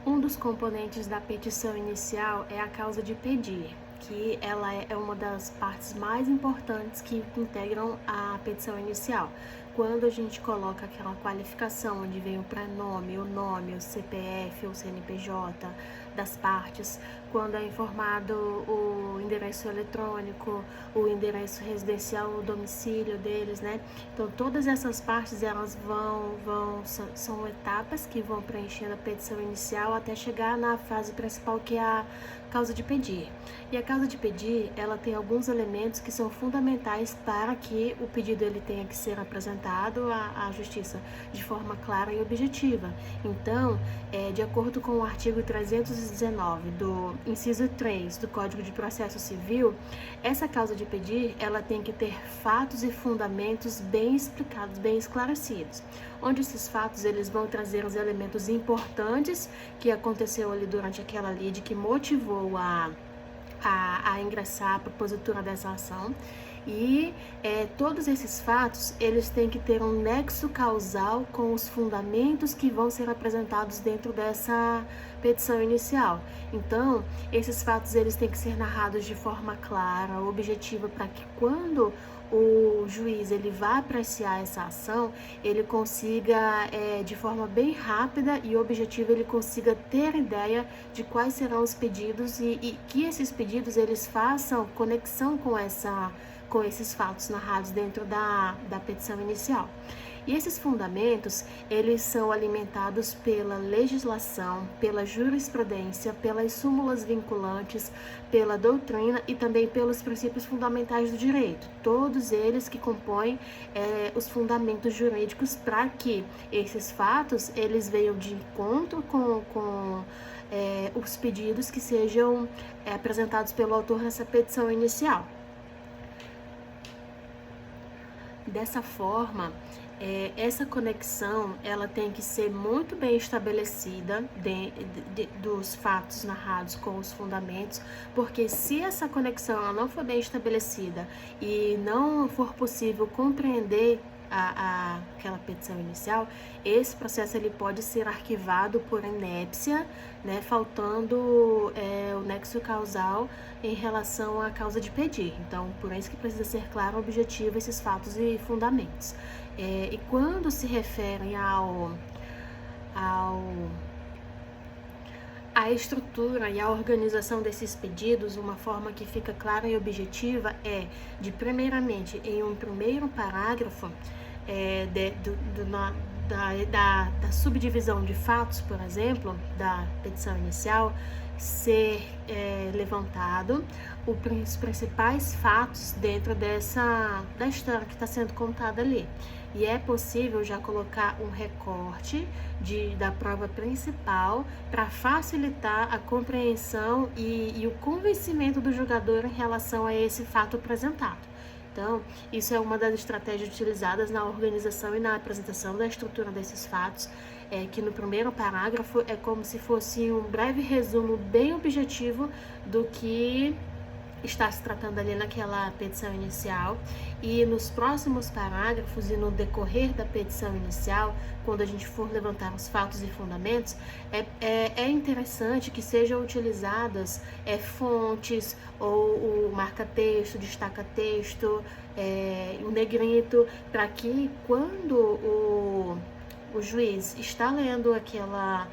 Um dos componentes da petição inicial é a causa de pedir, que ela é uma das partes mais importantes que integram a petição inicial. Quando a gente coloca aquela qualificação onde vem o prenome, o nome, o CPF ou CNPJ das partes, quando é informado o endereço eletrônico, o endereço residencial, o domicílio deles, né? Então todas essas partes elas são etapas que vão preenchendo a petição inicial até chegar na fase principal, que é a causa de pedir. E a causa de pedir, ela tem alguns elementos que são fundamentais para que o pedido ele tenha que ser apresentado à justiça de forma clara e objetiva. Então, de acordo com o artigo 319 do inciso 3 do Código de Processo Civil, essa causa de pedir, ela tem que ter fatos e fundamentos bem explicados, bem esclarecidos, onde esses fatos eles vão trazer os elementos importantes que aconteceu ali durante aquela lide, que motivou a ingressar a propositura dessa ação. E todos esses fatos, eles têm que ter um nexo causal com os fundamentos que vão ser apresentados dentro dessa petição inicial. Então, esses fatos, eles têm que ser narrados de forma clara, objetiva, para que quando o juiz ele vai apreciar essa ação, ele consiga, de forma bem rápida e objetiva, ele consiga ter ideia de quais serão os pedidos e que esses pedidos eles façam conexão com esses fatos narrados dentro da petição inicial. E esses fundamentos, eles são alimentados pela legislação, pela jurisprudência, pelas súmulas vinculantes, pela doutrina e também pelos princípios fundamentais do direito. Todos eles que compõem os fundamentos jurídicos para que esses fatos, eles venham de encontro com os pedidos que sejam apresentados pelo autor nessa petição inicial. Dessa forma, essa conexão ela tem que ser muito bem estabelecida dos fatos narrados com os fundamentos, porque se essa conexão ela não for bem estabelecida e não for possível compreender aquela petição inicial, esse processo ele pode ser arquivado por inépcia, né, faltando o nexo causal em relação à causa de pedir. Então, por isso que precisa ser claro, objetivo esses fatos e fundamentos. E quando se referem a estrutura e a organização desses pedidos, uma forma que fica clara e objetiva é de, primeiramente, em um primeiro parágrafo da subdivisão de fatos, por exemplo, da petição inicial, ser levantado os principais fatos dentro da história que está sendo contada ali. E é possível já colocar um recorte da prova principal para facilitar a compreensão e o convencimento do julgador em relação a esse fato apresentado. Então, isso é uma das estratégias utilizadas na organização e na apresentação da estrutura desses fatos, que no primeiro parágrafo é como se fosse um breve resumo bem objetivo do que está se tratando ali naquela petição inicial, e nos próximos parágrafos e no decorrer da petição inicial, quando a gente for levantar os fatos e fundamentos, é interessante que sejam utilizadas fontes ou o marca-texto, destaca-texto, o negrito, para que quando o juiz está lendo aquela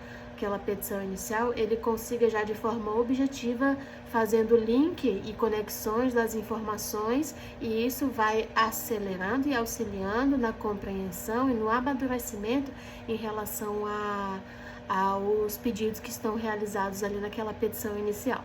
petição inicial, ele consiga já de forma objetiva, fazendo link e conexões das informações, e isso vai acelerando e auxiliando na compreensão e no amadurecimento em relação aos pedidos que estão realizados ali naquela petição inicial.